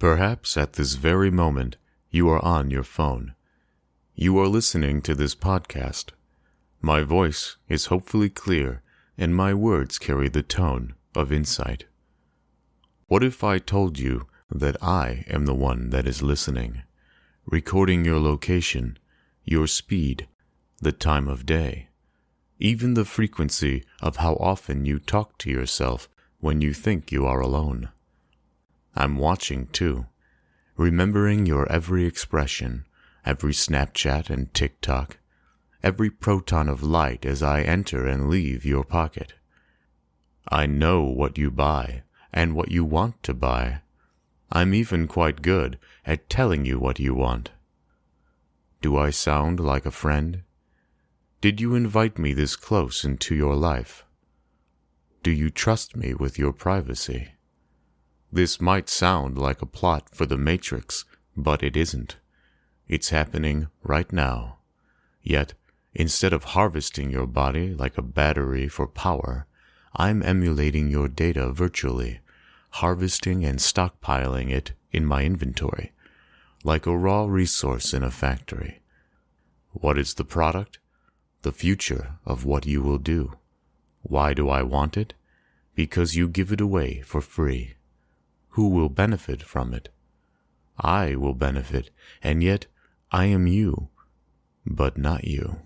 Perhaps at this very moment, you are on your phone. You are listening to this podcast. My voice is hopefully clear, and my words carry the tone of insight. What if I told you that I am the one that is listening, recording your location, your speed, the time of day, even the frequency of how often you talk to yourself when you think you are alone? I'm watching too, remembering your every expression, every Snapchat and TikTok, every proton of light as I enter and leave your pocket. I know what you buy and what you want to buy. I'm even quite good at telling you what you want. Do I sound like a friend? Did you invite me this close into your life? Do you trust me with your privacy? This might sound like a plot for The Matrix, but it isn't. It's happening right now. Yet, instead of harvesting your body like a battery for power, I'm emulating your data virtually, harvesting and stockpiling it in my inventory, like a raw resource in a factory. What is the product? The future of what you will do. Why do I want it? Because you give it away for free. Who will benefit from it? I will benefit, and yet I am you, but not you.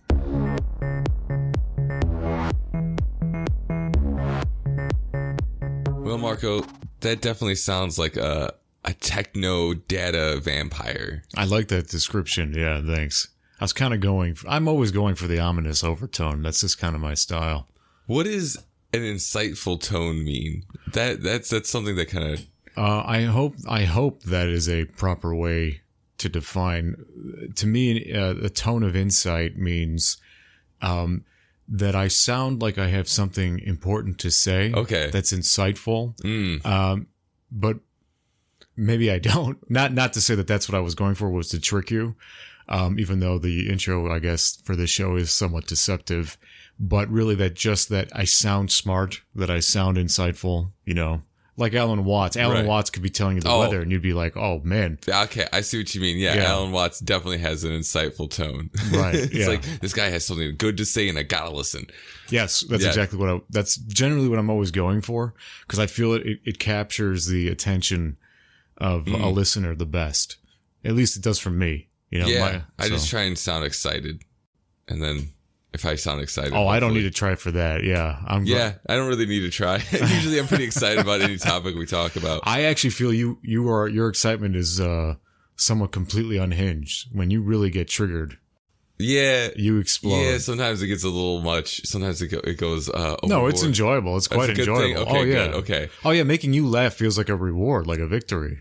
Well, Marco, that definitely sounds like a techno data vampire. I like that description. Yeah, thanks. I was kind of I'm always going for the ominous overtone. That's just kind of my style. What does an insightful tone mean? That's something that kind of... I hope that is a proper way to define. To me, the tone of insight means that I sound like I have something important to say. Okay. That's insightful. But maybe I don't. Not to say that that's what I was going for, was to trick you. Even though the intro, I guess, for this show is somewhat deceptive, but really that I sound smart, that I sound insightful, like Alan Watts. Alan Watts could be telling you the weather and you'd be like, oh man. Okay, I see what you mean. Yeah, Alan Watts definitely has an insightful tone. Right. It's like, this guy has something good to say and I gotta listen. Yes, that's exactly that's generally what I'm always going for, because I feel it captures the attention of a listener the best. At least it does for me. I just try and sound excited, and then if I sound excited, I don't need to try for that. Yeah, I don't really need to try. Usually, I'm pretty excited about any topic we talk about. I actually feel your excitement is somewhat completely unhinged. When you really get triggered, you explode. Yeah, sometimes it gets a little much. Sometimes it goes. Overboard. No, it's enjoyable. It's quite enjoyable. Okay, good. Okay. Oh yeah, making you laugh feels like a reward, like a victory.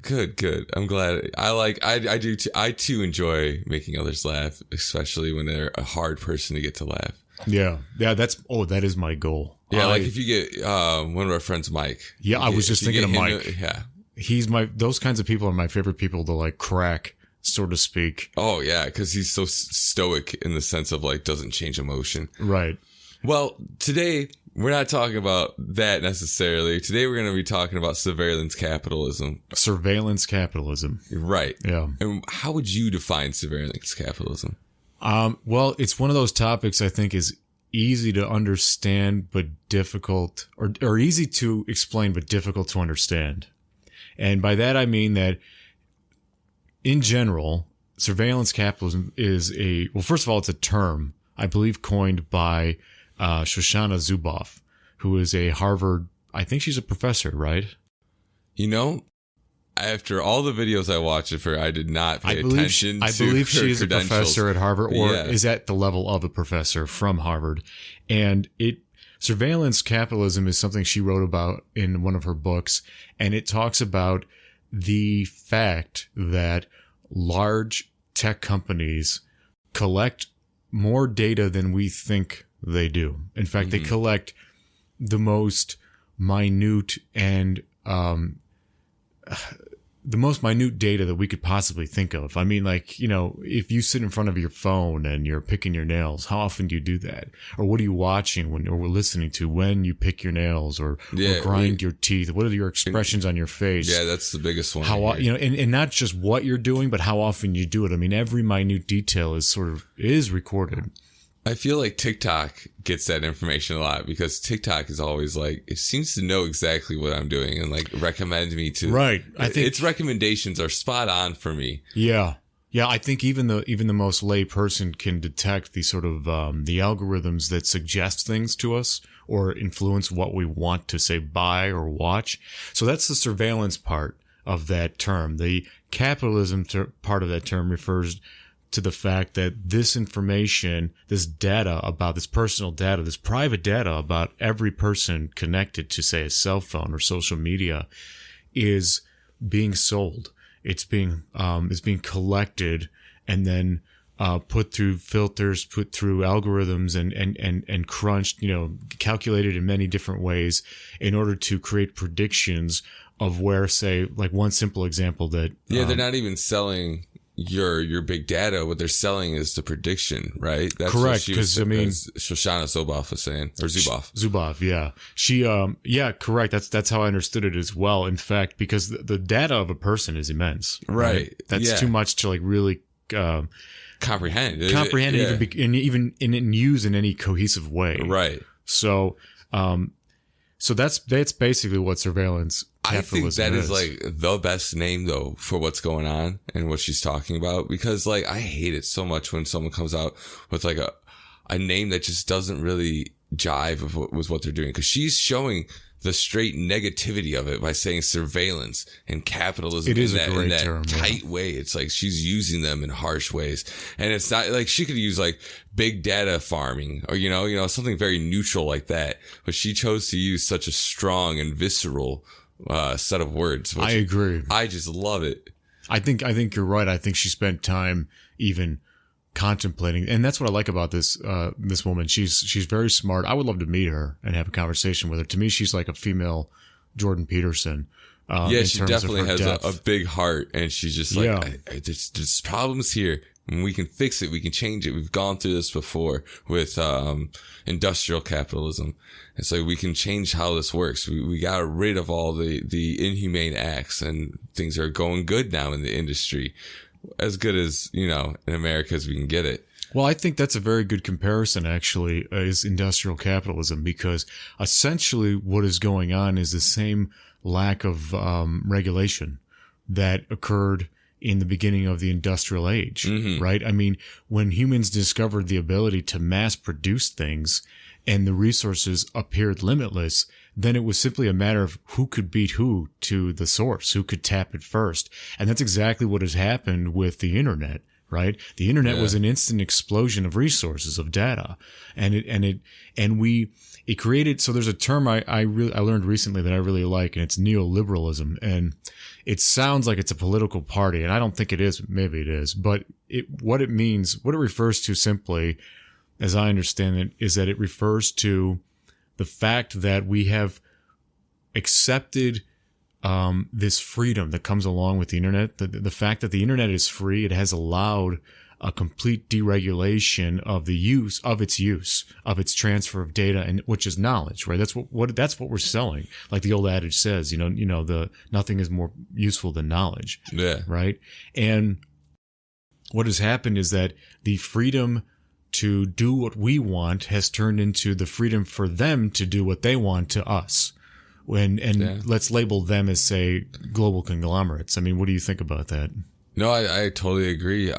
Good. I'm glad. I do too. I too enjoy making others laugh, especially when they're a hard person to get to laugh. Yeah. That is my goal. Yeah, like if you get one of our friends, Mike. Yeah, I was just thinking of Mike. Yeah. Those kinds of people are my favorite people to like crack, so to speak. Oh yeah, because he's so stoic in the sense of like doesn't change emotion. Right. Well, today we're not talking about that necessarily. Today we're going to be talking about surveillance capitalism. Surveillance capitalism. Right. Yeah. And how would you define surveillance capitalism? Well, it's one of those topics I think is easy to understand but difficult, or easy to explain but difficult to understand. And by that I mean that in general, surveillance capitalism is first of all, it's a term, I believe, coined by Shoshana Zuboff, who is a Harvard, I think she's a professor, right? After all the videos I watched of her, I did not pay attention to her credentials. I believe she's a professor at Harvard, or is at the level of a professor from Harvard. And surveillance capitalism is something she wrote about in one of her books, and it talks about the fact that large tech companies collect more data than we think they do. In fact, they collect the most minute and the most minute data that we could possibly think of. I mean, like, you know, if you sit in front of your phone and you're picking your nails, how often do you do that? Or what are you watching or listening to when you pick your nails or grind your teeth? What are your expressions on your face? Yeah, that's the biggest one. How, you know, and not just what you're doing, but how often you do it. I mean, every minute detail is recorded. I feel like TikTok gets that information a lot because TikTok is always like, it seems to know exactly what I'm doing and like recommend me to. Right. I think its recommendations are spot on for me. Yeah. Yeah. I think even the most lay person can detect the sort of, the algorithms that suggest things to us or influence what we want to say, buy or watch. So that's the surveillance part of that term. The capitalism part of that term refers to the fact that this information, this data about this personal data, this private data about every person connected to, say, a cell phone or social media is being sold. It's being collected and then put through filters, put through algorithms and crunched, you know, calculated in many different ways in order to create predictions of where, say, like one simple example that they're not even selling your big data. What they're selling is the prediction, right? That's correct. Because I mean, Shoshana Zuboff was saying, or Zuboff, yeah, she, yeah, correct. That's how I understood it as well. In fact, because the data of a person is immense, right? That's too much to like really comprehend, even use in any cohesive way, right? So, so that's basically what surveillance capitalism I think that is like the best name though for what's going on and what she's talking about, because like I hate it so much when someone comes out with like a name that just doesn't really jive with what they're doing, because she's showing the straight negativity of it by saying surveillance and capitalism. It is in a great that term, tight way. It's like she's using them in harsh ways, and it's not like she could use like big data farming or you know something very neutral like that, but she chose to use such a strong and visceral set of words. I agree. I just love it. I think you're right. I think she spent time even contemplating, and that's what I like about this woman. She's very smart. I would love to meet her and have a conversation with her. To me, she's like a female Jordan Peterson. She definitely has a big heart, and she's just like, there's problems here, and we can fix it. We can change it. We've gone through this before with industrial capitalism. It's like we can change how this works. We got rid of all the inhumane acts, and things are going good now in the industry. As good as, you know, in America as we can get it. Well, I think that's a very good comparison, actually, is industrial capitalism, because essentially what is going on is the same lack of regulation that occurred in the beginning of the industrial age, right? I mean, when humans discovered the ability to mass produce things and the resources appeared limitless, then it was simply a matter of who could beat who to the source, who could tap it first. And that's exactly what has happened with the internet, right? The internet was an instant explosion of resources, of data. And it created, so there's a term I learned recently that I really like, and it's neoliberalism. And it sounds like it's a political party, and I don't think it is. Maybe it is. But what it means, what it refers to simply, as I understand it, is that it refers to the fact that we have accepted this freedom that comes along with the internet. The fact that the internet is free, it has allowed a complete deregulation of its transfer of data, and which is knowledge, right? That's what we're selling. Like the old adage says, nothing is more useful than knowledge. Yeah. Right. And what has happened is that the freedom to do what we want has turned into the freedom for them to do what they want to us. Let's label them as, say, global conglomerates. I mean, what do you think about that? No, I totally agree.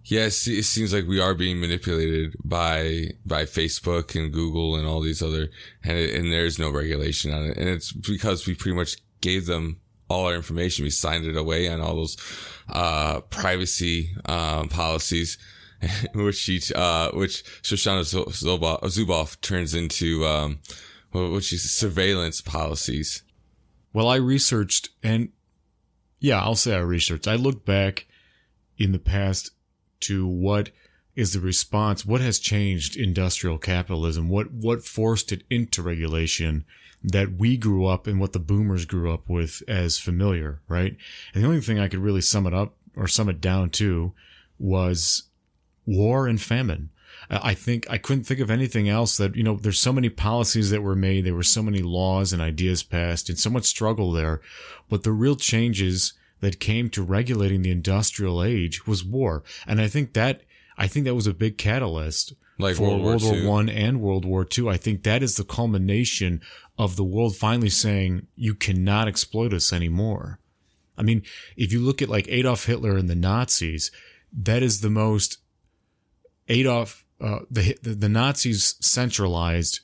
Yes, it seems like we are being manipulated by Facebook and Google and all these other, and there's no regulation on it. And it's because we pretty much gave them all our information. We signed it away on all those privacy policies, which Shoshana Zuboff turns into which is surveillance policies. Well, I researched, and I'll say I researched. I looked back in the past to what is the response. What has changed industrial capitalism? What forced it into regulation that we grew up and what the boomers grew up with as familiar, right? And the only thing I could really sum it up or sum it down to was war and famine. I think I couldn't think of anything else that, there's so many policies that were made. There were so many laws and ideas passed and so much struggle there. But the real changes that came to regulating the industrial age was war. And I think that was a big catalyst for World War I and World War II. I think that is the culmination of the world finally saying, you cannot exploit us anymore. I mean, if you look at like Adolf Hitler and the Nazis, that is the most the Nazis centralized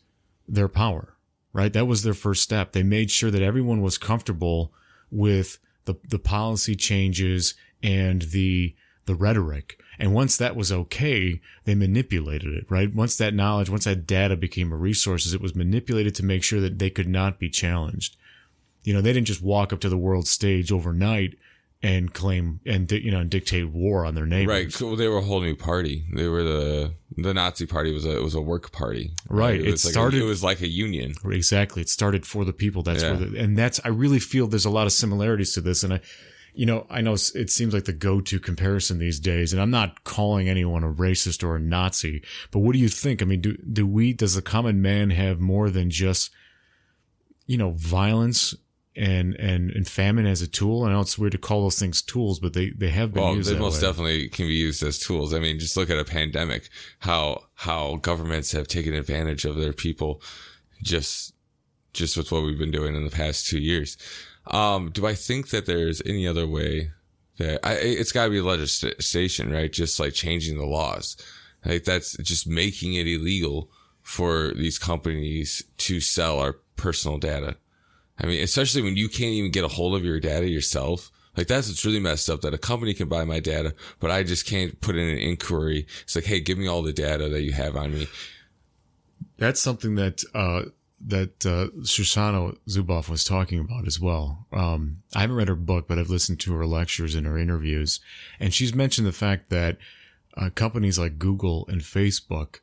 their power, right? That was their first step. They made sure that everyone was comfortable with the policy changes and the rhetoric. And once that was okay, they manipulated it, right? Once that knowledge, once that data became a resource, it was manipulated to make sure that they could not be challenged. They didn't just walk up to the world stage overnight and claim and dictate war on their neighbors. Right. So they were a whole new party. They were the Nazi party was a work party. Right. It was like a union. Exactly. It started for the people. I really feel there's a lot of similarities to this. And I know it seems like the go-to comparison these days, and I'm not calling anyone a racist or a Nazi, but what do you think? I mean, does the common man have more than just, violence and famine as a tool? I know it's weird to call those things tools, but they have been used that way. They most definitely can be used as tools. I mean, just look at a pandemic, how governments have taken advantage of their people just with what we've been doing in the past 2 years. Do I think that there's any other way that it's gotta be legislation, right? Just like changing the laws. Like that's just making it illegal for these companies to sell our personal data. I mean, especially when you can't even get a hold of your data yourself. Like that's what's really messed up, that a company can buy my data, but I just can't put in an inquiry. It's like, hey, give me all the data that you have on me. That's something that Shoshana Zuboff was talking about as well. I haven't read her book, but I've listened to her lectures and her interviews. And she's mentioned the fact that companies like Google and Facebook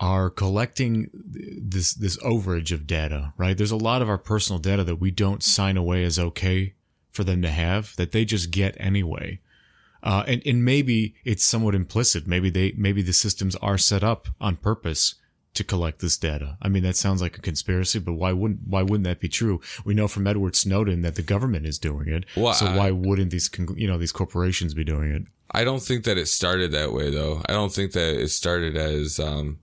are collecting this overage of data, right? There's a lot of our personal data that we don't sign away as okay for them to have, that they just get anyway. And maybe it's somewhat implicit. Maybe the systems are set up on purpose to collect this data. I mean, that sounds like a conspiracy, but why wouldn't that be true? We know from Edward Snowden that the government is doing it. Well, so why wouldn't these corporations be doing it? I don't think that it started that way, though. I don't think that it started as, at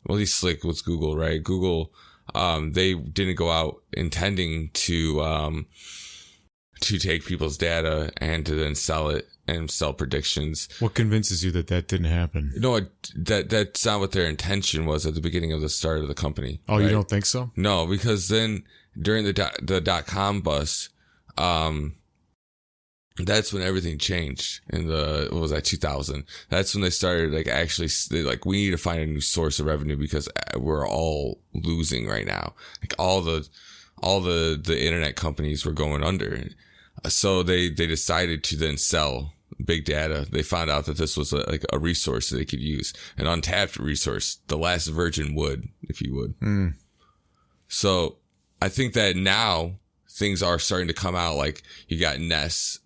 least slick with Google, right? Google, they didn't go out intending to take people's data and to then sell it and sell predictions. What convinces you that didn't happen? No, that's not what their intention was at the beginning of the start of the company. Oh, right? You don't think so? No, because then during the dot-com bust, that's when everything changed in 2000. That's when they started we need to find a new source of revenue because we're all losing right now. Like all the internet companies were going under. So they decided to then sell big data. They found out that this was a resource that they could use, an untapped resource, the last virgin wood, if you would. Mm. So I think that now things are starting to come out. Like you got Nest,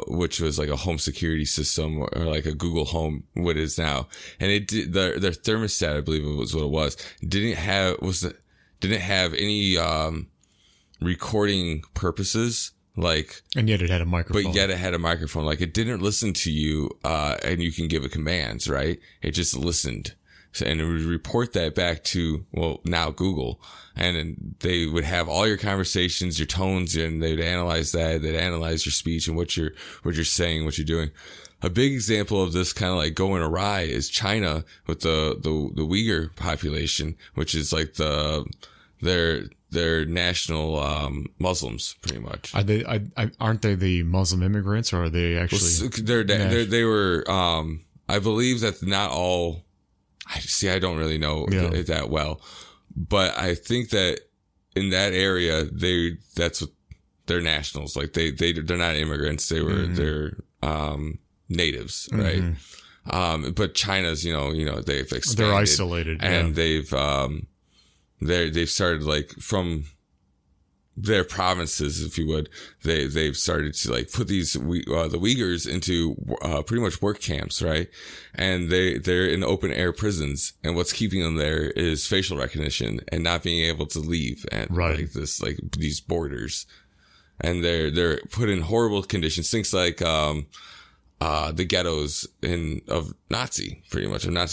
which was like a home security system or like a Google Home, what it is now. And it did, their thermostat, I believe it was what it was, didn't have any recording purposes. And yet it had a microphone. But yet it had a microphone. Like it didn't listen to you, and you can give it commands, right? It just listened. And it would report that back to, now Google. And then they would have all your conversations, your tones, and they'd analyze that. They'd analyze your speech and what you're saying, what you're doing. A big example of this kind of like going awry is China with the Uyghur population, which is like they're national Muslims, pretty much. Aren't they the Muslim immigrants, or are they actually? They were. I believe that not all. I don't really know it that well, but I think that in that area, that's what they're nationals. Like they're not immigrants. They're natives, right? But China's, they've expanded. They're isolated. And yeah. they've started like from their provinces, if you would, they've started to like put the Uyghurs into pretty much work camps, right? And they're in open air prisons, and what's keeping them there is facial recognition and not being able to leave, and like these borders, and they're put in horrible conditions, things like the ghettos of Nazi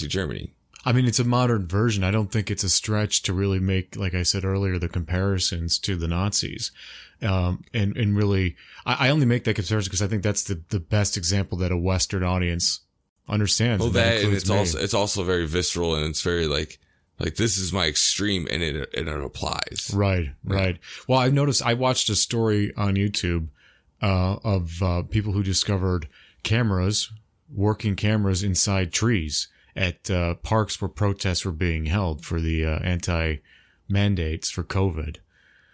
Germany. I mean, it's a modern version. I don't think it's a stretch to really make, like I said earlier, the comparisons to the Nazis. And really, I only make that comparison because I think that's the best example that a Western audience understands. Well, and it's also very visceral, and it's very like this is my extreme, and it applies. Right. Well, I've noticed, I watched a story on YouTube of people who discovered working cameras inside trees at parks where protests were being held for the anti-mandates for COVID.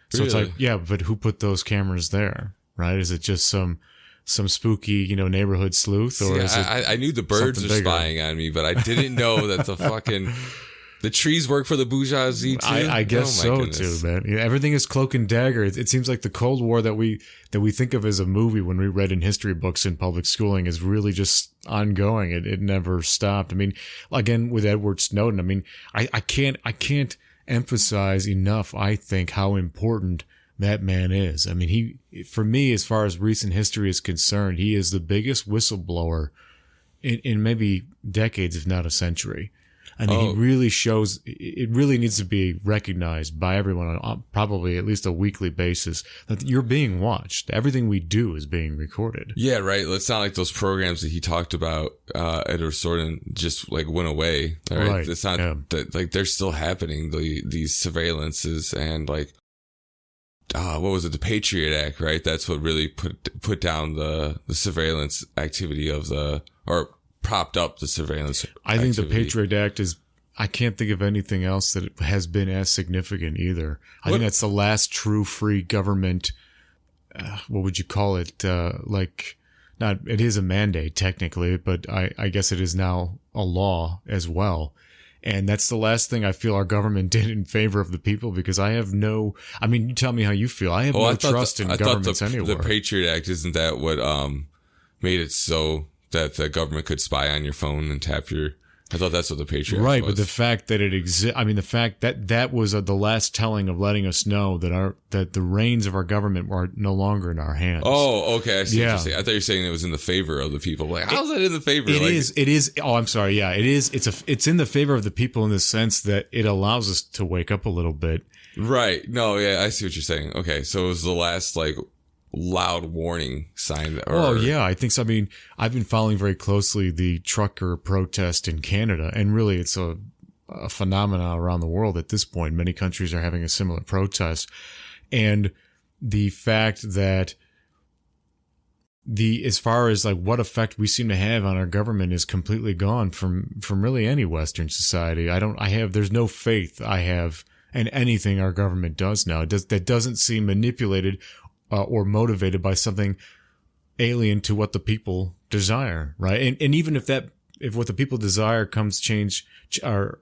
So It's like, yeah, but who put those cameras there, right? Is it just some spooky, neighborhood sleuth? Or is it I knew the birds were spying on me, but I didn't know that the trees work for the bourgeoisie too. I guess so too, man. Everything is cloak and dagger. It seems like the Cold War that we think of as a movie when we read in history books in public schooling is really just ongoing. It never stopped. I mean, again, with Edward Snowden, I mean, I can't emphasize enough, I think, how important that man is. I mean, for me, as far as recent history is concerned, he is the biggest whistleblower in maybe decades, if not a century. I mean, he really shows, it really needs to be recognized by everyone on probably at least a weekly basis that you're being watched. Everything we do is being recorded. Yeah, right. It's not like those programs that he talked about at Resort just like went away. Right. It's not that, like, they're still happening. These surveillances and like, what was it? The Patriot Act, right? That's what really put down the surveillance activity or propped up the surveillance I think the Patriot Act I can't think of anything else that has been as significant either. I think that's the last true free government, what would you call it? It is a mandate technically, but I guess it is now a law as well. And that's the last thing I feel our government did in favor of the people, because you tell me how you feel. I have no trust in governments anywhere. The Patriot Act, isn't that what made it so that the government could spy on your phone and tap I thought that's what the Patriot Act was. Right, but the fact that it exists, the fact that was the last telling of letting us know that the reins of our government were no longer in our hands. Oh, okay, I see what you're saying. I thought you were saying it was in the favor of the people. Like, how's that in the favor? It is. Oh, I'm sorry. Yeah, it is. It's in the favor of the people in the sense that it allows us to wake up a little bit. Right. No, yeah, I see what you're saying. Okay, so it was the last, like, loud warning sign. Yeah, I think so. I mean, I've been following very closely the trucker protest in Canada, and really it's a phenomenon around the world at this point. Many countries are having a similar protest, and the fact that as far as like what effect we seem to have on our government is completely gone from really any Western society. There's no faith I have in anything our government does now. That doesn't seem manipulated or motivated by something alien to what the people desire, right? And even if what the people desire comes change or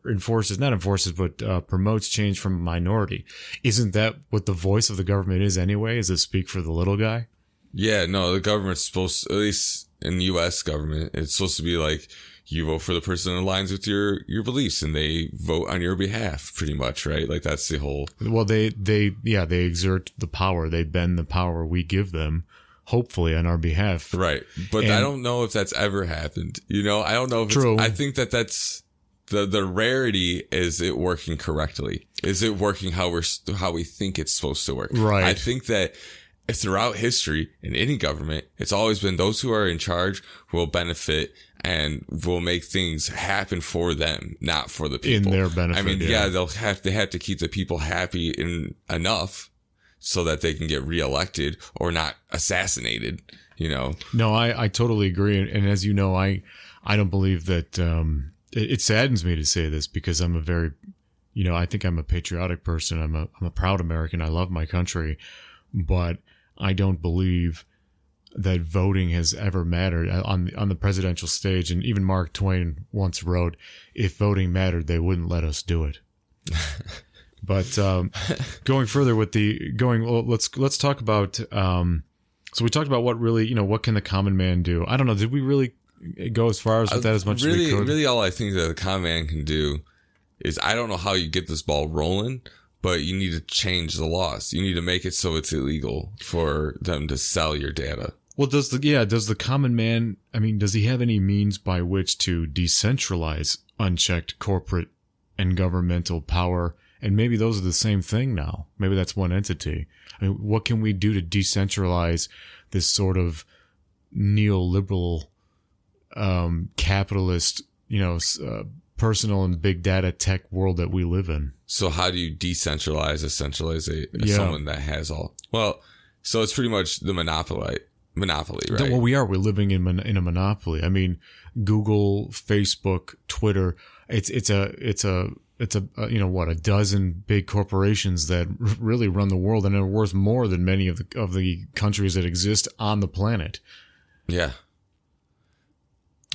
promotes change from a minority, isn't that what the voice of the government is anyway? Is it speak for the little guy? Yeah, no, the government's supposed to, at least in the U.S. government, it's supposed to be like, you vote for the person that aligns with your beliefs, and they vote on your behalf, pretty much, right? Like, that's the whole. Well, they exert the power. They bend the power we give them, hopefully on our behalf. Right. But I don't know if that's ever happened. I don't know if true. I think that's the rarity. Is it working correctly? Is it working how we think it's supposed to work? Right. I think that throughout history in any government, it's always been those who are in charge who will benefit and will make things happen for them, not for the people. In their benefit. I mean, they have to keep the people happy enough so that they can get reelected or not assassinated, No, I totally agree. And as you know, I don't believe that, it saddens me to say this because I'm a very, I think I'm a patriotic person. I'm a proud American. I love my country, but I don't believe that voting has ever mattered on the presidential stage. And even Mark Twain once wrote, if voting mattered, they wouldn't let us do it. But going further with let's talk about, so we talked about what really, what can the common man do? I don't know. Did we really go as far as with that as much as we could? Really all I think that the common man can do is, I don't know how you get this ball rolling, but you need to change the laws. You need to make it so it's illegal for them to sell your data. Well, does the common man, does he have any means by which to decentralize unchecked corporate and governmental power? And maybe those are the same thing now. Maybe that's one entity. What can we do to decentralize this sort of neoliberal, capitalist, personal and big data tech world that we live in? So how do you decentralize someone that has all? Well, so it's pretty much the monopoly, right? Well, we're living in a monopoly. Google, Facebook, Twitter. It's a dozen big corporations that really run the world, and are worth more than many of the countries that exist on the planet. Yeah.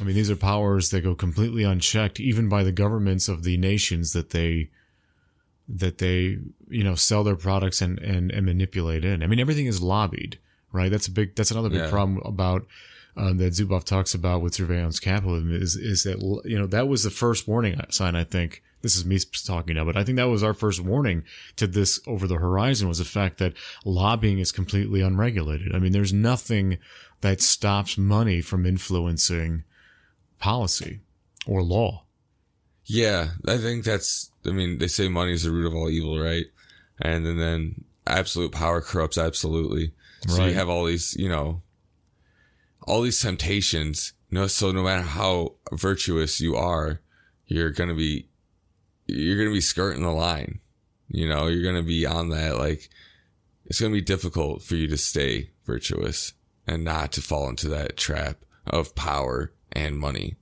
These are powers that go completely unchecked, even by the governments of the nations that they sell their products and manipulate in. Everything is lobbied, right? That's another big problem about that Zuboff talks about with surveillance capitalism is that, that was the first warning sign, I think. This is me talking now, but I think that was our first warning to this over the horizon, was the fact that lobbying is completely unregulated. There's nothing that stops money from influencing policy or law. Yeah, I think they say money is the root of all evil, right? And then absolute power corrupts absolutely. So right. You have all these, all these temptations. So no matter how virtuous you are, you're gonna be skirting the line. You're gonna be on that. Like, it's gonna be difficult for you to stay virtuous and not to fall into that trap of power and money.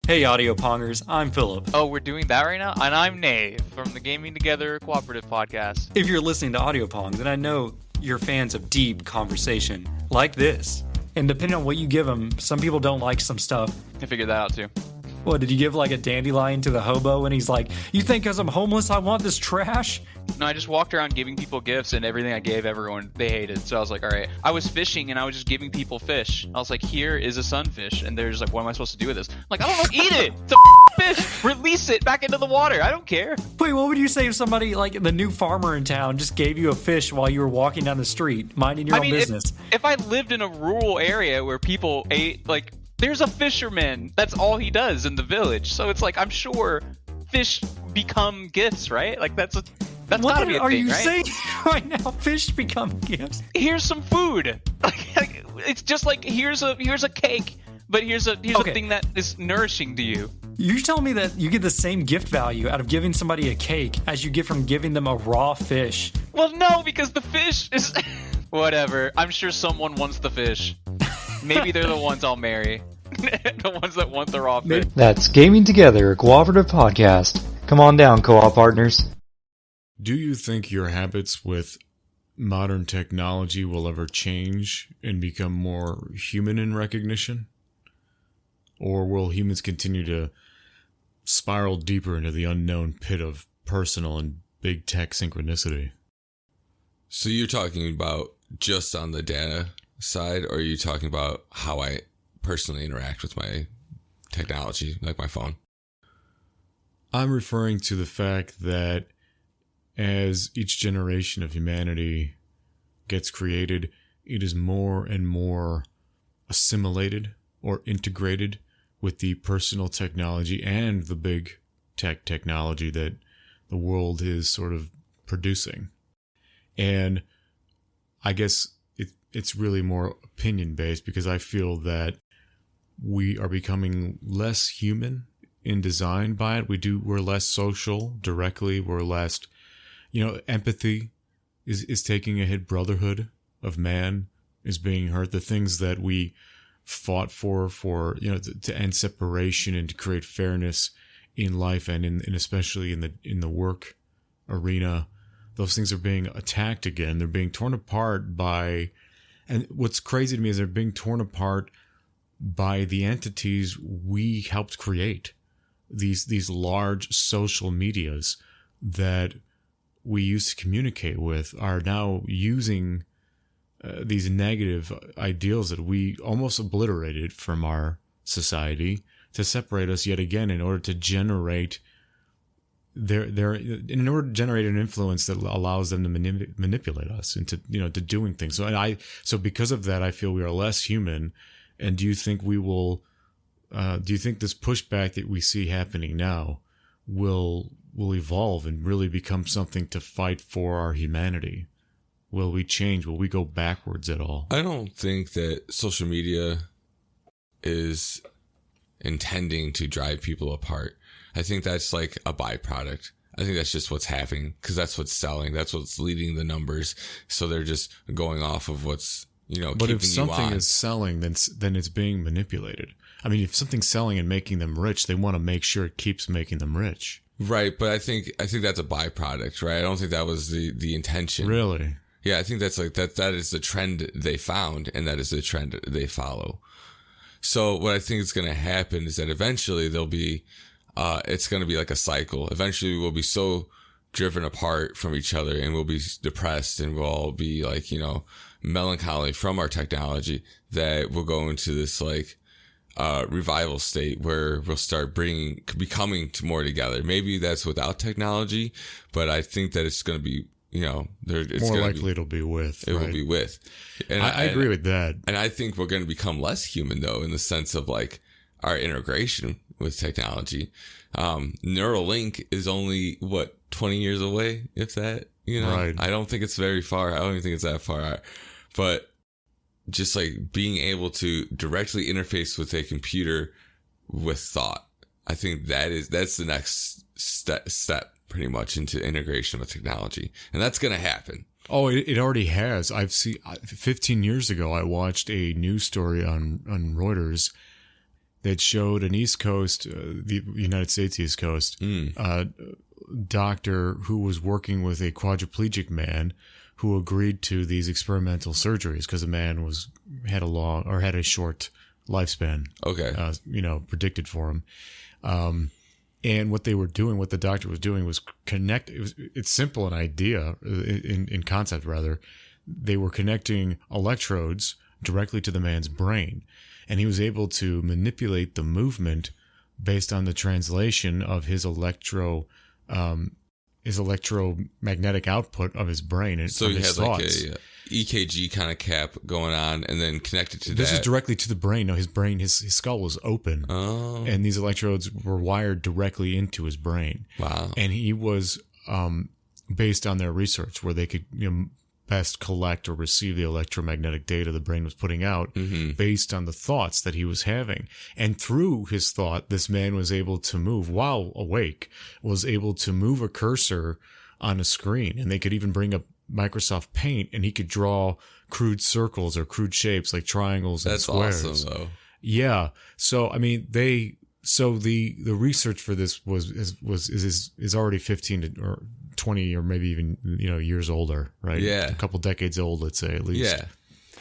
Hey Audio Pongers, I'm Philip. Oh, we're doing that right now? And I'm Nave from the Gaming Together Cooperative Podcast. If you're listening to Audio Pong, then I know you're fans of deep conversation, like this. And depending on what you give them, some people don't like some stuff. I figured that out too. What, did you give like a dandelion to the hobo and he's like, you think because I'm homeless I want this trash? No, I just walked around giving people gifts, and everything I gave everyone, they hated. So I was like, all right. I was fishing, and I was just giving people fish. I was like, here is a sunfish. And they're just like, what am I supposed to do with this? I'm like, I don't know, eat it! It's a fish! Release it back into the water. I don't care. Wait, what would you say if somebody, like the new farmer in town, just gave you a fish while you were walking down the street, minding your own business? If I lived in a rural area where people ate, like, there's a fisherman. That's all he does in the village. So it's like, I'm sure fish become gifts, right? Like, that's gotta be a thing, right? What are you saying right now? Fish become gifts. Here's some food. Like, it's just like, here's a cake, but here's a thing that is nourishing to you. You're telling me that you get the same gift value out of giving somebody a cake as you get from giving them a raw fish? Well, no, because the fish is whatever. I'm sure someone wants the fish. Maybe they're the ones I'll marry. The ones that want the raw fish. That's Gaming Together, a cooperative podcast. Come on down, co-op partners. Do you think your habits with modern technology will ever change and become more human in recognition? Or will humans continue to spiral deeper into the unknown pit of personal and big tech synchronicity? So you're talking about just on the data side, or are you talking about how I personally interact with my technology, like my phone? I'm referring to the fact that as each generation of humanity gets created, it is more and more assimilated or integrated with the personal technology and the big technology that the world is sort of producing. And I guess it's really more opinion-based, because I feel that we are becoming less human in design by it. We're less social directly. We're less, empathy is taking a hit. Brotherhood of man is being hurt. The things that we fought for to end separation and to create fairness in life and in especially in the work arena, those things are being attacked again. They're being torn apart by, and what's crazy to me is they're being torn apart by the entities we helped create. These large social medias that we used to communicate with are now using these negative ideals that we almost obliterated from our society to separate us yet again in order to generate in order to generate an influence that allows them to manipulate us into to doing things. So because of that, I feel we are less human. And do you think we will? Do you think this pushback that we see happening now will evolve and really become something to fight for our humanity? Will we change? Will we go backwards at all? I don't think that social media is intending to drive people apart. I think that's like a byproduct. I think that's just what's happening because that's what's selling. That's what's leading the numbers. So they're just going off of what's, but if something is selling, then it's being manipulated. I mean, if something's selling and making them rich, they want to make sure it keeps making them rich. Right. But I think that's a byproduct, right? I don't think that was the intention. Really? Yeah. I think that's like that is the trend they found and that is the trend they follow. So what I think is going to happen is that eventually there'll be, it's going to be like a cycle. Eventually we'll be so driven apart from each other and we'll be depressed and we'll all be like, melancholy from our technology that we'll go into this like, revival state where we'll start becoming more together. Maybe that's without technology, but I think that it's going to be, it's more likely it'll be with. It will be with. And I agree with that. And I think we're going to become less human though, in the sense of like our integration with technology. Neuralink is only 20 years away, if that, Right. I don't think it's very far. I don't even think it's that far out, but just like being able to directly interface with a computer with thought. I think that's the next step pretty much into integration with technology. And that's going to happen. Oh, it already has. 15 years ago, I watched a news story on Reuters that showed an East Coast, the United States East Coast, doctor who was working with a quadriplegic man who agreed to these experimental surgeries because the man had a short lifespan. Okay. Predicted for him. And what the doctor was doing was connect. It's simple in idea, in concept rather. They were connecting electrodes directly to the man's brain, and he was able to manipulate the movement based on the translation of his electromagnetic output of his brain. And so he had thoughts. Like a EKG kind of cap going on and then connected to this is directly to the brain. No, his skull was open. Oh. And these electrodes were wired directly into his brain. Wow. And he was, based on their research where they could best collect or receive the electromagnetic data the brain was putting out based on the thoughts that he was having. And through his thought, this man was able to move, while awake, was able to move a cursor on a screen. And they could even bring up Microsoft Paint and he could draw crude circles or crude shapes like triangles and squares. That's awesome, though. Yeah. So, I mean, the research for this is already 15 or 20 or maybe even, years older, right? Yeah. A couple decades old, let's say, at least. Yeah.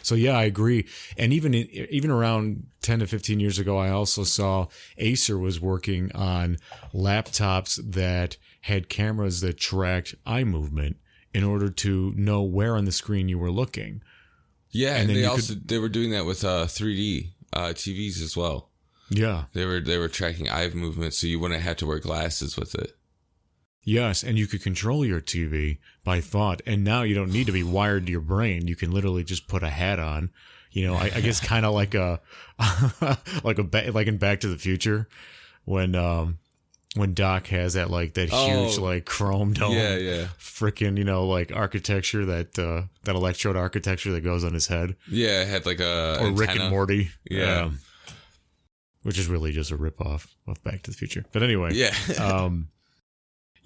So yeah, I agree. And even around 10 to 15 years ago, I also saw Acer was working on laptops that had cameras that tracked eye movement in order to know where on the screen you were looking. Yeah, and they were doing that with 3D TVs as well. Yeah. They were tracking eye movement so you wouldn't have to wear glasses with it. Yes, and you could control your TV by thought, and now you don't need to be wired to your brain. You can literally just put a hat on. I guess kind of like like in Back to the Future, when Doc has that huge chrome dome, freaking architecture that electrode architecture that goes on his head. Yeah, it had like a or antenna. Rick and Morty. Yeah. Which is really just a ripoff of Back to the Future. But anyway, yeah.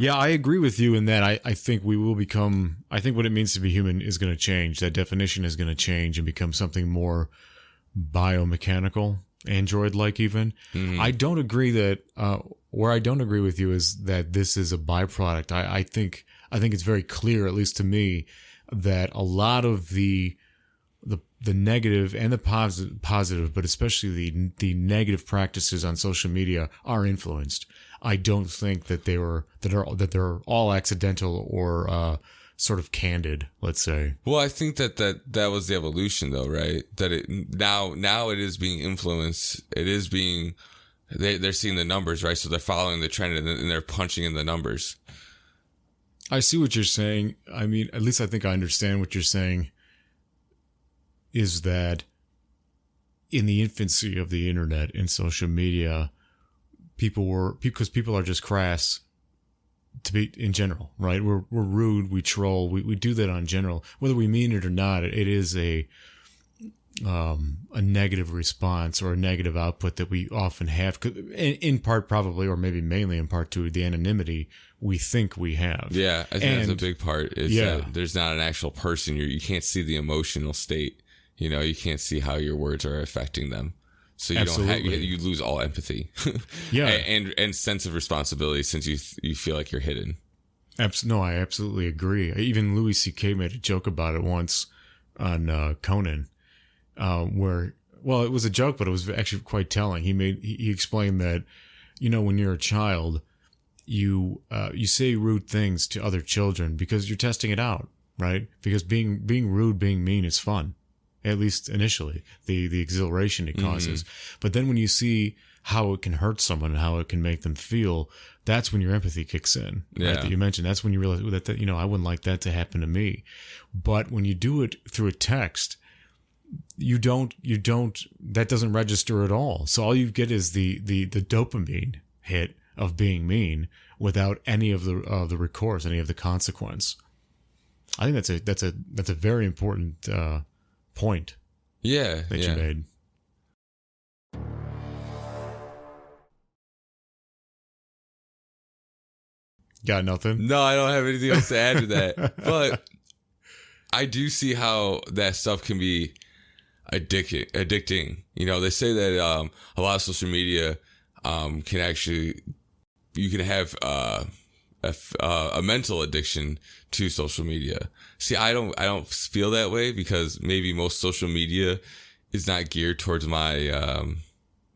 Yeah, I agree with you in that. I think we will become. I think what it means to be human is going to change. That definition is going to change and become something more biomechanical, android-like even. Mm-hmm. I don't agree that. Where I don't agree with you is that this is a byproduct. I think I think it's very clear, at least to me, that a lot of the negative and the positive, but especially the negative practices on social media are influenced. I don't think that they're all accidental or sort of candid, let's say. Well, I think that was the evolution, though, right? That it now it is being influenced. It is being they're seeing the numbers, right? So they're following the trend and they're punching in the numbers. I see what you're saying. I mean, at least I think I understand what you're saying. Is that in the infancy of the internet and social media, because people are just crass to be in general, right? We're rude, we troll, we do that on general, whether we mean it or not. It is a negative response or a negative output that we often have, in part probably, or maybe mainly in part to the anonymity we think we have. Yeah, I think that's a big part. Is that there's not an actual person. You can't see the emotional state. You know, you can't see how your words are affecting them. So you you lose all empathy. Yeah. and sense of responsibility, since you feel like you're hidden. No, I absolutely agree. Even Louis C.K. made a joke about it once on Conan, where, well, it was a joke, but it was actually quite telling. He explained that, you know, when you're a child, you say rude things to other children because you're testing it out, right? Because being rude, being mean is fun. At least initially, the exhilaration it causes. But then when you see how it can hurt someone and how it can make them feel, that's when your empathy kicks in. Yeah. Right, that you mentioned. That's when you realize that, you know, I wouldn't like that to happen to me. But when you do it through a text, you don't, that doesn't register at all. So all you get is the dopamine hit of being mean without any of the recourse, any of the consequence. I think that's a very important, point that you made. Got nothing? No, I don't have anything else to add to that. But I do see how that stuff can be addicting. You know, they say that a lot of social media can actually, you can have a mental addiction to social media. See, I don't feel that way, because maybe most social media is not geared towards my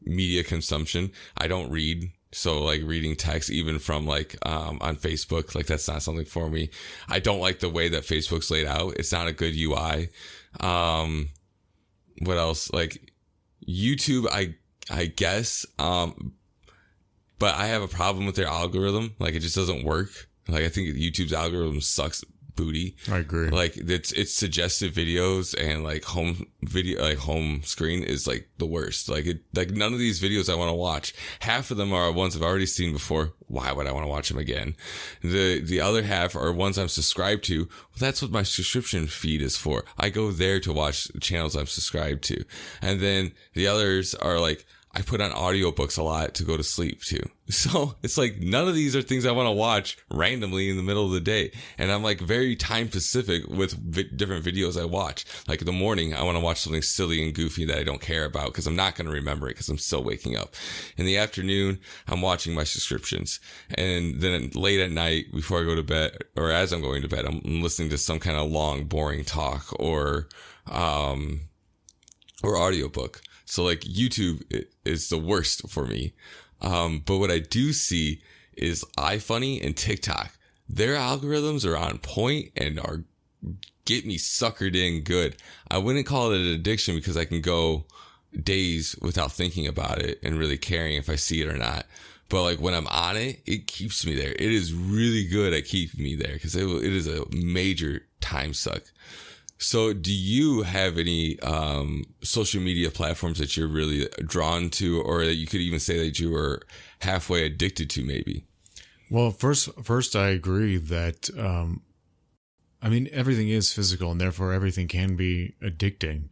media consumption. I don't read, so like reading text, even from like on Facebook, like that's not something for me. I don't like the way that Facebook's laid out. It's not a good UI. What else? Like YouTube, I guess, but I have a problem with their algorithm. Like, it just doesn't work. Like, I think YouTube's algorithm sucks booty. I agree. Like, it's suggestive videos, and like home screen is like the worst. Like none of these videos I want to watch. Half of them are ones I've already seen before. Why would I want to watch them again? The other half are ones I'm subscribed to. Well, that's what my subscription feed is for. I go there to watch channels I'm subscribed to. And then the others are like, I put on audiobooks a lot to go to sleep too. So it's like, none of these are things I want to watch randomly in the middle of the day. And I'm like very time specific with different videos I watch. Like in the morning, I want to watch something silly and goofy that I don't care about, because I'm not going to remember it because I'm still waking up. In the afternoon, I'm watching my subscriptions. And then late at night, before I go to bed, or as I'm going to bed, I'm listening to some kind of long, boring talk or audiobook. So like YouTube is the worst for me. But what I do see is iFunny and TikTok. Their algorithms are on point and get me suckered in good. I wouldn't call it an addiction, because I can go days without thinking about it and really caring if I see it or not. But like when I'm on it, it keeps me there. It is really good at keeping me there, because it is a major time suck. So do you have any social media platforms that you're really drawn to, or that you could even say that you are halfway addicted to maybe? Well, first I agree that, I mean, everything is physical, and therefore everything can be addicting.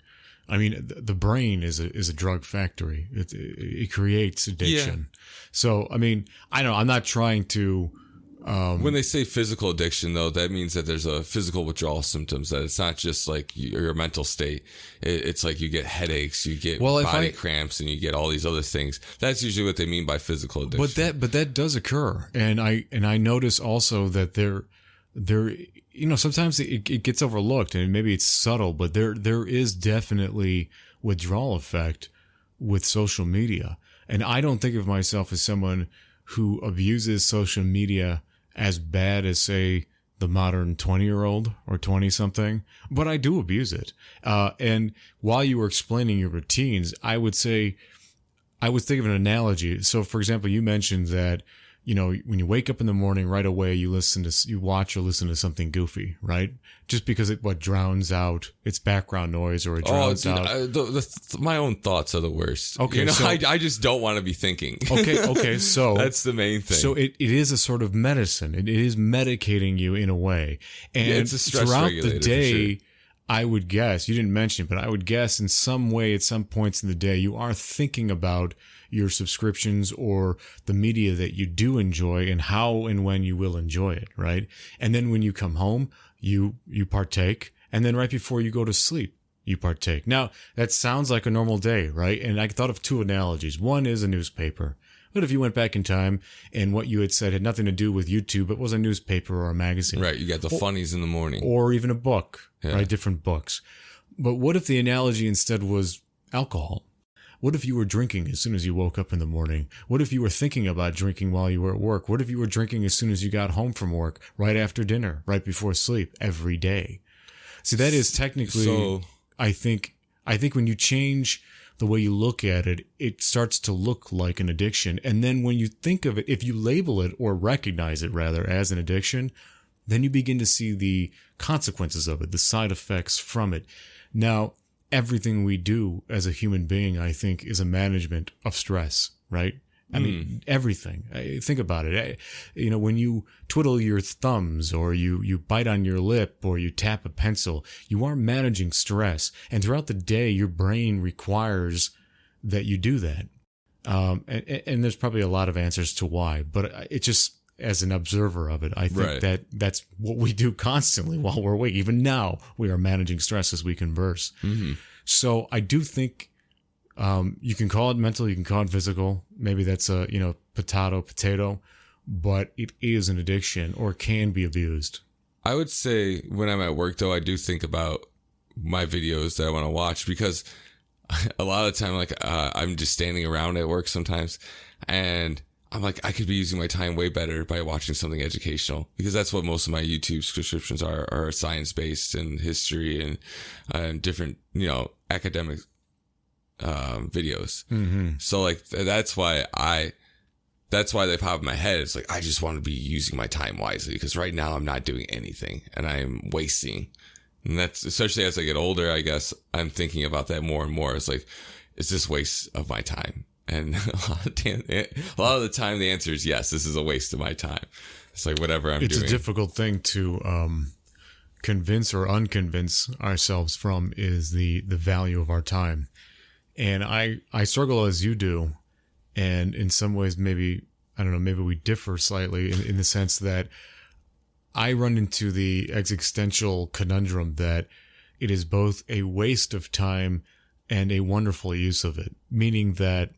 I mean, the brain is a drug factory. It creates addiction. Yeah. So, I mean, I know I'm not trying to, when they say physical addiction, though, that means that there's a physical withdrawal symptoms, that it's not just like your mental state. It's like you get headaches, you get body cramps, and you get all these other things. That's usually what they mean by physical addiction. But that does occur. And I notice also that there, sometimes it gets overlooked, and maybe it's subtle, but there is definitely withdrawal effect with social media. And I don't think of myself as someone who abuses social media as bad as, say, the modern 20-year-old or 20-something, but I do abuse it. And while you were explaining your routines, I would think of an analogy. So, for example, you mentioned that, when you wake up in the morning, right away, you watch or listen to something goofy, right? Just because it drowns out its background noise, or it drowns out. My own thoughts are the worst. Okay. I just don't want to be thinking. Okay. So that's the main thing. So it is a sort of medicine. It is medicating you in a way. And it's a stress throughout regulator, the day, for sure. I would guess, you didn't mention, but I would guess in some way at some points in the day, you are thinking about your subscriptions or the media that you do enjoy and how and when you will enjoy it, right? And then when you come home, you partake. And then right before you go to sleep, you partake. Now, that sounds like a normal day, right? And I thought of two analogies. One is a newspaper. But if you went back in time and what you had said had nothing to do with YouTube, but was a newspaper or a magazine. Right, you got the funnies in the morning. Or even a book, right? Different books. But what if the analogy instead was alcohol? What if you were drinking as soon as you woke up in the morning? What if you were thinking about drinking while you were at work? What if you were drinking as soon as you got home from work, right after dinner, right before sleep, every day? See, that is technically, I think when you change the way you look at it, it starts to look like an addiction. And then when you think of it, if you label it or recognize it rather as an addiction, then you begin to see the consequences of it, the side effects from it. Now, everything we do as a human being, I think, is a management of stress, right? I mean, everything. Think about it. When you twiddle your thumbs or you bite on your lip or you tap a pencil, you are managing stress. And throughout the day, your brain requires that you do that. And there's probably a lot of answers to why, but it just, as an observer of it, I think that that's what we do constantly while we're awake. Even now, we are managing stress as we converse. Mm-hmm. So I do think you can call it mental, you can call it physical. Maybe that's a potato, but it is an addiction or can be abused. I would say when I'm at work, though, I do think about my videos that I want to watch, because a lot of the time, I'm just standing around at work sometimes, and I'm like, I could be using my time way better by watching something educational, because that's what most of my YouTube subscriptions are science-based and history and different, academic videos. Mm-hmm. So that's why they pop in my head. It's like, I just want to be using my time wisely, because right now I'm not doing anything and I'm wasting. And that's, especially as I get older, I guess I'm thinking about that more and more. It's like, is this waste of my time? And a lot of the time, the answer is yes. This is a waste of my time. It's like whatever I'm doing. It's a difficult thing to convince or unconvince ourselves from, is the value of our time. And I struggle as you do. And in some ways, maybe we differ slightly in the sense that I run into the existential conundrum that it is both a waste of time and a wonderful use of it. Meaning that,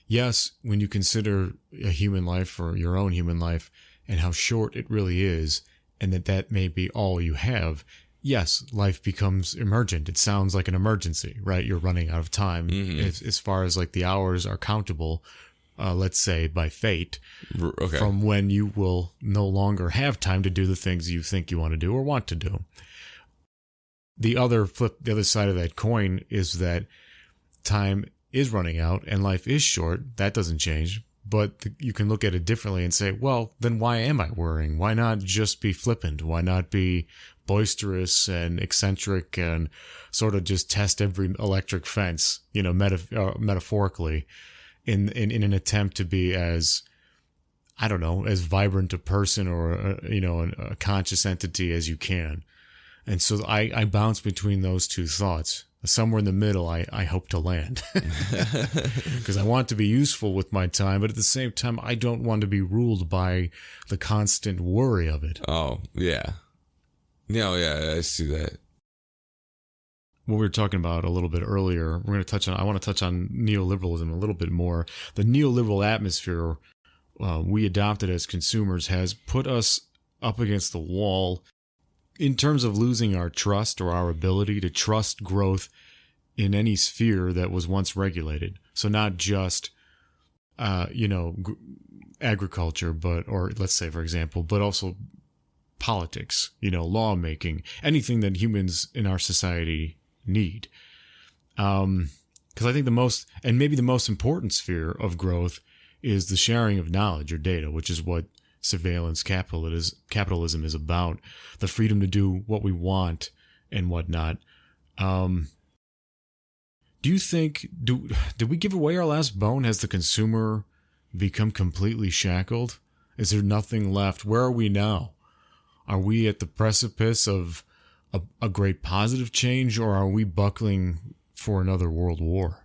yes, when you consider a human life or your own human life and how short it really is, and that may be all you have, yes, life becomes emergent. It sounds like an emergency, right? You're running out of time. Mm-hmm. As far as the hours are countable, let's say by fate, from when you will no longer have time to do the things you think you want to do or want to do. The other side of that coin is that time is running out and life is short. That doesn't change, but you can look at it differently and say, well, then why am I worrying? Why not just be flippant? Why not be boisterous and eccentric and sort of just test every electric fence, metaphorically, in an attempt to be as vibrant a person or a conscious entity as you can. And so I bounce between those two thoughts. Somewhere in the middle, I hope to land, because I want to be useful with my time, but at the same time, I don't want to be ruled by the constant worry of it. Oh, yeah. No, yeah, I see that. What we were talking about a little bit earlier, I want to touch on neoliberalism a little bit more. The neoliberal atmosphere we adopted as consumers has put us up against the wall in terms of losing our trust or our ability to trust growth in any sphere that was once regulated. So not just, agriculture, or let's say, for example, but also politics, lawmaking, anything that humans in our society need. Because I think maybe the most important sphere of growth is the sharing of knowledge or data, which is what surveillance capitalism is about. The freedom to do what we want and whatnot. Do you think, did we give away our last bone? Has the consumer become completely shackled? Is there nothing left? Where are we now? Are we at the precipice of a great positive change, or are we buckling for another world war?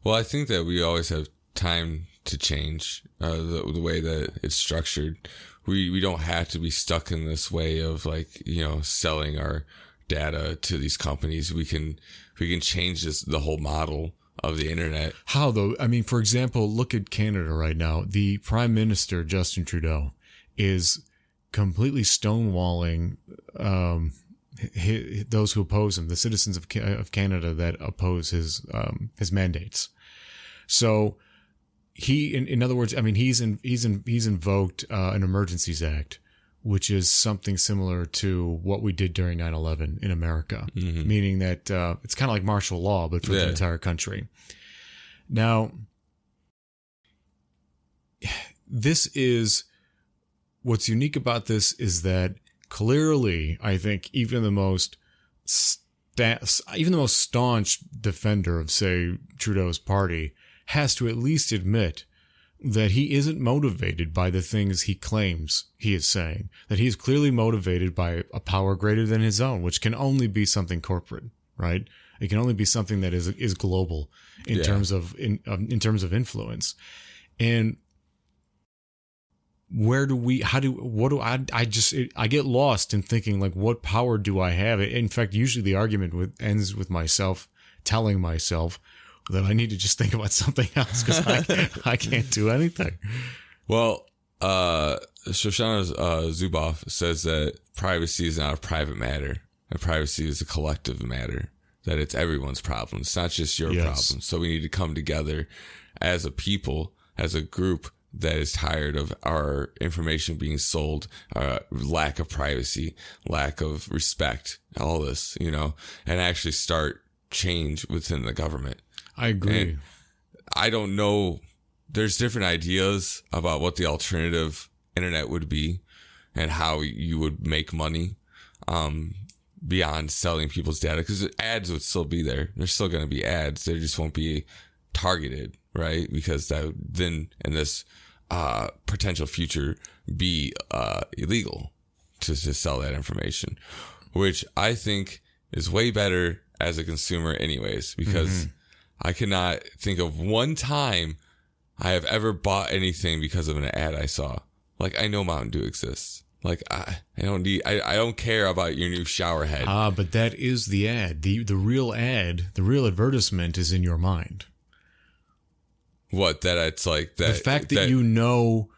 Well, I think that we always have time to change the way that it's structured. We don't have to be stuck in this way of selling our data to these companies. We can change the whole model of the internet. How though? I mean, for example, look at Canada right now. The Prime Minister, Justin Trudeau, is completely stonewalling those who oppose him, the citizens of Canada that oppose his mandates. So in other words, I mean, he's invoked an Emergencies Act, which is something similar to what we did during 9/11 in America, meaning that it's kind of like martial law, but for the entire country. Now, what's unique about this is that clearly, I think even the most staunch defender of, say, Trudeau's party has to at least admit that he isn't motivated by the things he claims he is saying, that he is clearly motivated by a power greater than his own, which can only be something corporate, right? It can only be something that is global in terms of influence. And I get lost in thinking, like, what power do I have? In fact, usually the argument ends with myself telling myself that I need to just think about something else because I can't do anything. Well, Shoshana Zuboff says that privacy is not a private matter, and privacy is a collective matter, that it's everyone's problem. It's not just your problem. So we need to come together as a people, as a group that is tired of our information being sold, lack of privacy, lack of respect, all this, and actually start change within the government. I agree. And I don't know. There's different ideas about what the alternative internet would be and how you would make money beyond selling people's data, because ads would still be there. There's still going to be ads. They just won't be targeted, right? Because that would then in this potential future be illegal to sell that information, which I think is way better as a consumer anyways, because I cannot think of one time I have ever bought anything because of an ad I saw. Like, I know Mountain Dew exists. Like, I don't care about your new shower head. But that is the ad. The real ad, the real advertisement is in your mind. What? That it's like that. The fact that you know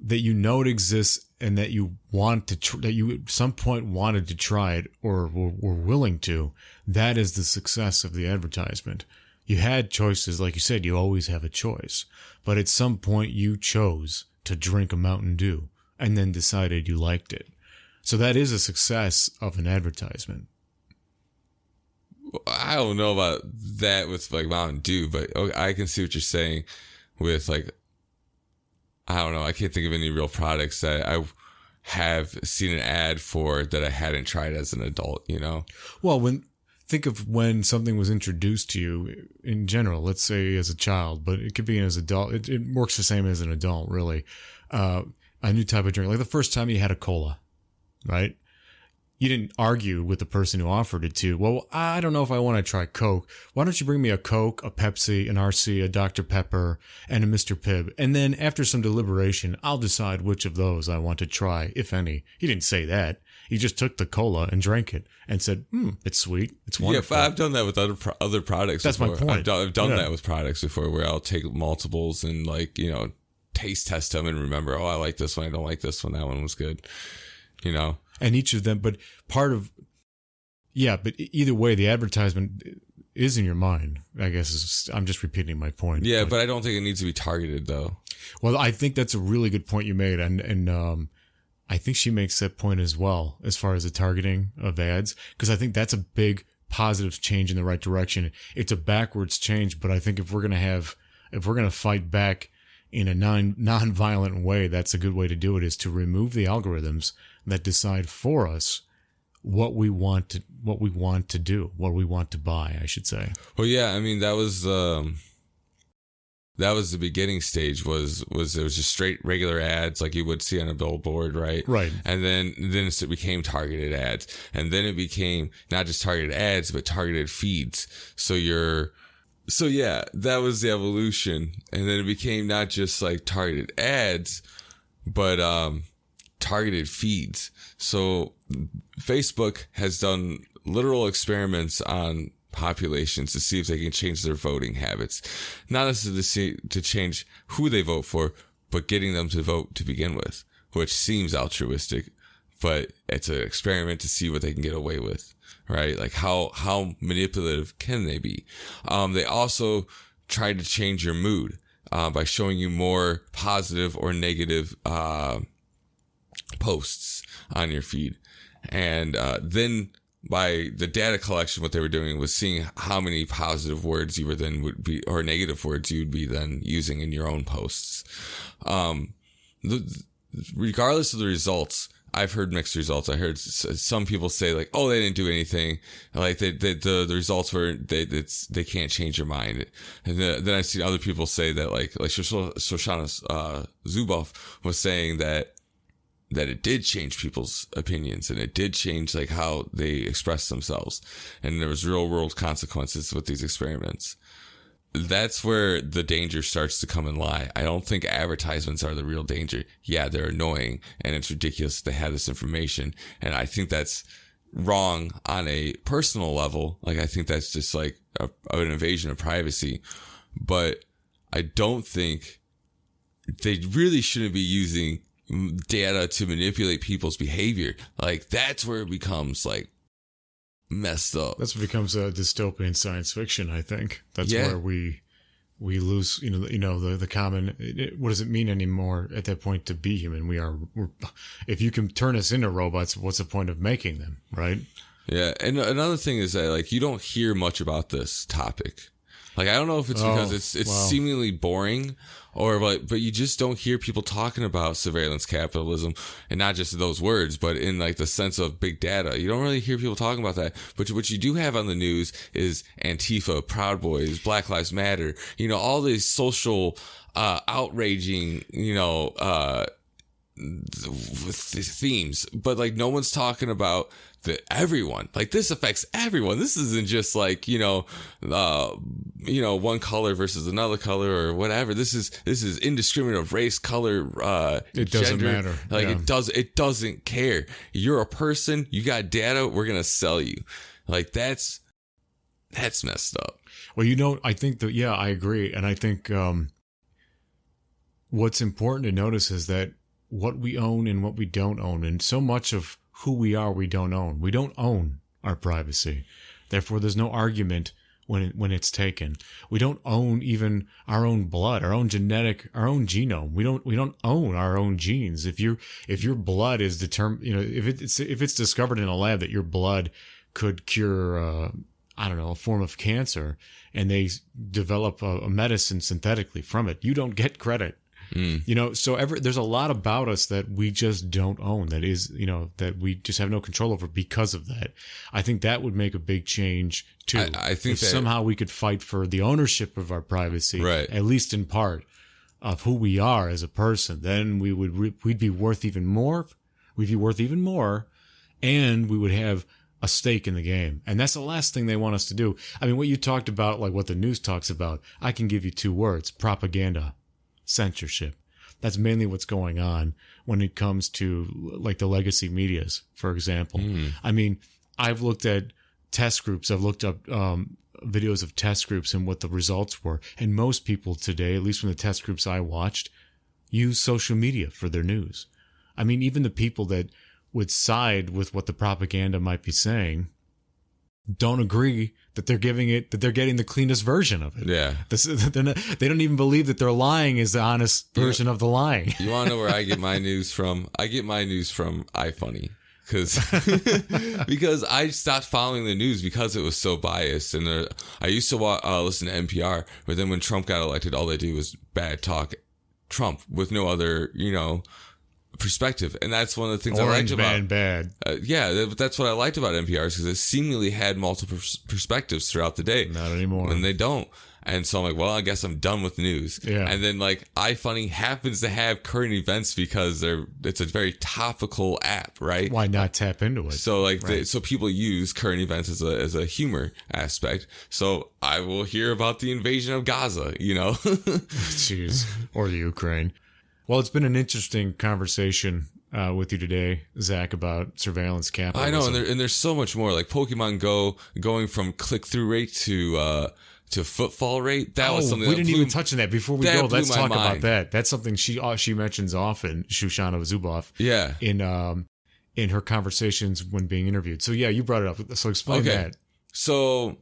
it exists and that you want to, that you at some point wanted to try it or were willing to, that is the success of the advertisement. You had choices, like you said, you always have a choice. But at some point you chose to drink a Mountain Dew and then decided you liked it. So that is a success of an advertisement. I don't know about that with like Mountain Dew, but I can see what you're saying with, like, I don't know. I can't think of any real products that I have seen an ad for that I hadn't tried as an adult, Well, think of when something was introduced to you in general, let's say as a child, but it could be as an adult. It works the same as an adult, really. A new type of drink, like the first time you had a cola, right? You didn't argue with the person who offered it to you. Well, I don't know if I want to try Coke. Why don't you bring me a Coke, a Pepsi, an RC, a Dr. Pepper, and a Mr. Pibb? And then after some deliberation, I'll decide which of those I want to try, if any. He didn't say that. He just took the cola and drank it and said, it's sweet. It's wonderful. Yeah, but I've done that with other products. That's before. my point. I've done that with products before, where I'll take multiples and, like, taste test them and remember, oh, I like this one, I don't like this one, that one was good, you know. And each of them, but but either way, the advertisement is in your mind, I guess. I'm just repeating my point. Yeah, but I don't think it needs to be targeted, though. Well, I think that's a really good point you made, and I think she makes that point as well, as far as the targeting of ads, because I think that's a big positive change in the right direction. It's a backwards change, but I think if we're gonna fight back in a non-violent way, that's a good way to do it, is to remove the algorithms that decide for us what we want to do, what we want to buy, I should say. Well, yeah, I mean, that was the beginning stage, was it was just straight regular ads like you would see on a billboard, right? Right. And then it became targeted ads. And then it became not just targeted ads, but targeted feeds. So yeah, that was the evolution. And then it became not just like targeted ads, but targeted feeds. So Facebook has done literal experiments on populations to see if they can change their voting habits. Not necessarily to change who they vote for, but getting them to vote to begin with, which seems altruistic, but it's an experiment to see what they can get away with, right? Like how manipulative can they be? They also tried to change your mood by showing you more positive or negative posts on your feed. And then by the data collection, what they were doing was seeing how many positive words you were then would be, or negative words you would be then using in your own posts. Regardless of the results, I've heard mixed results. I heard some people say like, "Oh, they didn't do anything." Like the results were they can't change your mind. And then I've seen other people say that like Shoshana Zuboff was saying that it did change people's opinions, and it did change like how they express themselves, and there was real world consequences with these experiments. That's where the danger starts to come and lie. I don't think advertisements are the real danger. Yeah, they're annoying, and it's ridiculous that they have this information, and I think that's wrong on a personal level. Like, I think that's just like an invasion of privacy, but I don't think they really shouldn't be using data to manipulate people's behavior. Like, that's where it becomes like messed up. That's what becomes a dystopian science fiction, I think. That's where we lose, the common, what does it mean anymore at that point to be human? We're if you can turn us into robots, what's the point of making them, right? Yeah. And another thing is that like, you don't hear much about this topic. Like, I don't know if it's because it's seemingly boring, or like, but you just don't hear people talking about surveillance capitalism, and not just those words, but in like the sense of big data. You don't really hear people talking about that. But what you do have on the news is Antifa, Proud Boys, Black Lives Matter, all these social, outraging, themes, but like no one's talking about everyone. Like, this affects everyone. This isn't just like, one color versus another color or whatever. This is indiscriminate of race, color, it doesn't gender. matter. Like, it doesn't care. You're a person, you got data, we're going to sell you. Like, that's messed up. Well, I think I agree. And I think, what's important to notice is that what we own and what we don't own, and so much of who we are, we don't own. We don't own our privacy. Therefore, there's no argument when it's taken. We don't own even our own blood, our own genome. We don't own our own genes. If your blood is determined, if it's discovered in a lab that your blood could cure, a form of cancer, and they develop a medicine synthetically from it, you don't get credit. So there's a lot about us that we just don't own, that is, that we just have no control over because of that. I think that would make a big change too. I think if somehow we could fight for the ownership of our privacy, right, at least in part, of who we are as a person, then we'd be worth even more. We'd be worth even more, and we would have a stake in the game. And that's the last thing they want us to do. I mean, what you talked about, like what the news talks about, I can give you two words: propaganda. Censorship. That's mainly what's going on when it comes to like the legacy medias, for example. I mean, I've looked at test groups. I've looked up videos of test groups and what the results were. And most people today, at least from the test groups I watched, use social media for their news. I mean, even the people that would side with what the propaganda might be saying don't agree that they're getting the cleanest version of it. Yeah. They don't even believe that their lying is the honest version of the lying. You want to know where I get my news from? I get my news from iFunny. Because I stopped following the news because it was so biased. And I used to listen to NPR, but then when Trump got elected, all they do was bad talk Trump with no other, perspective. And that's one of the things I liked about Orange man bad. Yeah, that's what I liked about NPR, because it seemingly had multiple perspectives throughout the day. Not anymore. And they don't. And so I'm like, well, I guess I'm done with news. Yeah. And then iFunny happens to have current events because it's a very topical app, right? Why not tap into it? So so people use current events as a humor aspect. So I will hear about the invasion of Gaza, Jeez. Or the Ukraine. Well, it's been an interesting conversation with you today, Zach, about surveillance capitalism. I know, and there's so much more. Like Pokemon Go going from click-through rate to footfall rate. That was something we didn't even touch on that. Before we go, let's talk about mind. that. That's something she mentions often, Shoshana Zuboff. Yeah. In her conversations when being interviewed. So yeah, you brought it up. So explain that. So,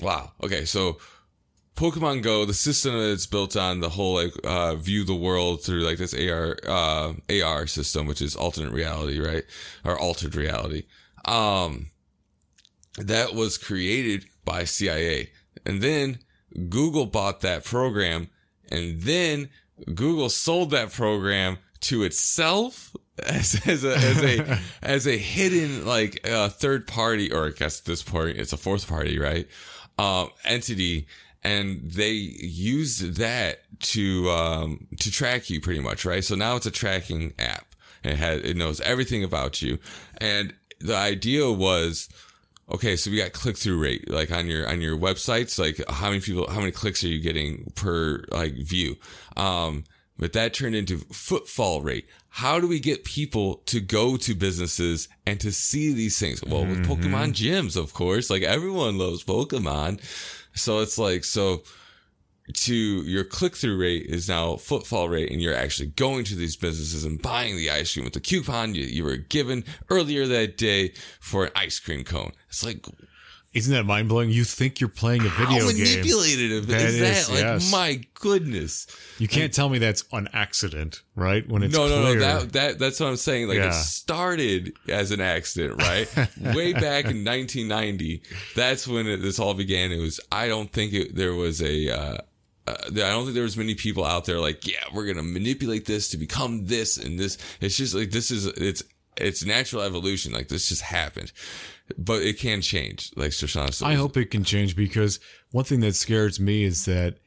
wow. Okay, so Pokemon Go, the system that it's built on, the whole view the world through this AR system, which is alternate reality, right? Or altered reality. That was created by CIA. And then Google bought that program, and then Google sold that program to itself as a hidden third party, or I guess at this point it's a fourth party, right? Entity, and they used that to track you pretty much, right? So now it's a tracking app. It knows everything about you, and the idea was, okay, so we got click-through rate, on your websites, how many clicks are you getting per view? But that turned into footfall rate. How do we get people to go to businesses and to see these things? Well, with Pokemon gyms, of course, everyone loves Pokemon. So it's to your click-through rate is now footfall rate, and you're actually going to these businesses and buying the ice cream with the coupon you were given earlier that day for an ice cream cone. It's isn't that mind-blowing? You think you're playing a video how game. Manipulated is that? Yes. My goodness. You can't tell me that's an accident, right? When it's no, clear. That's what I'm saying. It started as an accident, right? Way back in 1990. That's when this all began. I don't think there was many people out there we're going to manipulate this to become this and this. It's just it's natural evolution. This just happened. But it can change, Shoshana said. I hope it can change, because one thing that scares me is that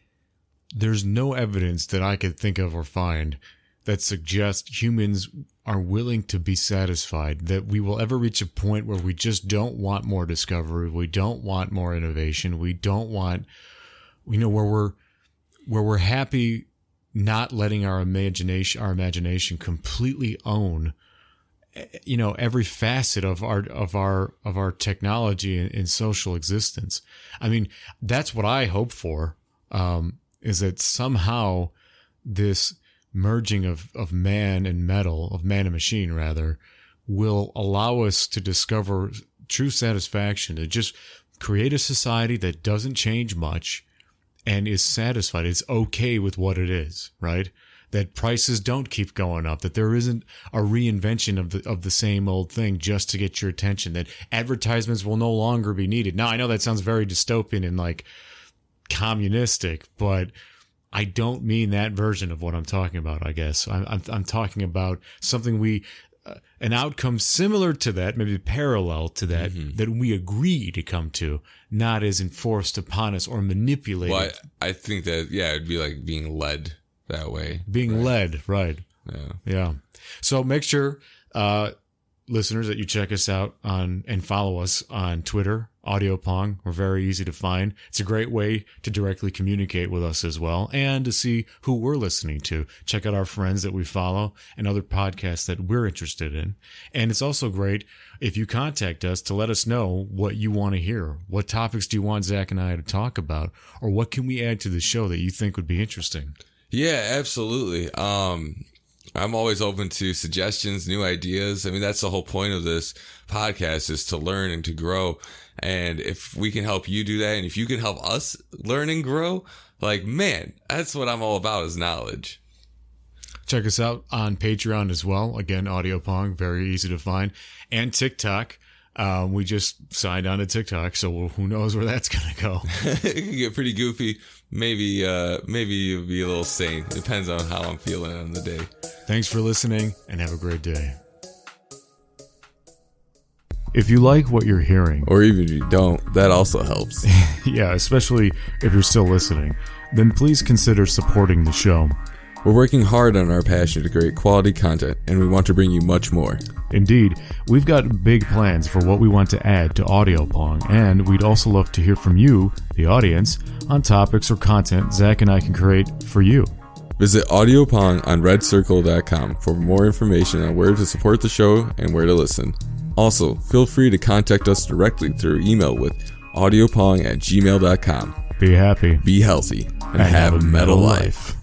there's no evidence that I could think of or find that suggests humans are willing to be satisfied, that we will ever reach a point where we just don't want more discovery, we don't want more innovation, we don't want, where we're happy not letting our imagination completely own every facet of our technology and social existence. I mean, that's what I hope for, is that somehow this merging of man and metal, of man and machine rather, will allow us to discover true satisfaction, to just create a society that doesn't change much and is satisfied. It's okay with what it is, right? That prices don't keep going up, that there isn't a reinvention of the same old thing just to get your attention, that advertisements will no longer be needed. Now, I know that sounds very dystopian and communistic, but I don't mean that version of what I'm talking about, I guess. I'm talking about something an outcome similar to that, maybe parallel to that, that we agree to come to, not as enforced upon us or manipulated. Well, I think that, it'd be like being led that way. Being led, right. Yeah. So make sure, listeners, that you check us out and follow us on Twitter, Audio Pong. We're very easy to find. It's a great way to directly communicate with us as well, and to see who we're listening to. Check out our friends that we follow and other podcasts that we're interested in. And it's also great if you contact us to let us know what you want to hear. What topics do you want Zach and I to talk about? Or what can we add to the show that you think would be interesting? Yeah, absolutely. I'm always open to suggestions, new ideas. I mean, that's the whole point of this podcast, is to learn and to grow. And if we can help you do that, and if you can help us learn and grow, like, man, that's what I'm all about, is knowledge. Check us out on Patreon as well. Again, Audio Pong, very easy to find. And TikTok. We just signed on to TikTok, so who knows where that's going to go. It can get pretty goofy. Maybe you'll be a little sane. Depends on how I'm feeling on the day. Thanks for listening, and have a great day. If you like what you're hearing, Or even if you don't, that also helps. yeah, especially if you're still listening, then please consider supporting the show. We're working hard on our passion to create quality content, and we want to bring you much more. Indeed, we've got big plans for what we want to add to Audio Pong, and we'd also love to hear from you, the audience, on topics or content Zach and I can create for you. Visit AudioPong on redcircle.com for more information on where to support the show and where to listen. Also, feel free to contact us directly through email with audiopong@gmail.com. Be happy. Be healthy and have a metal life.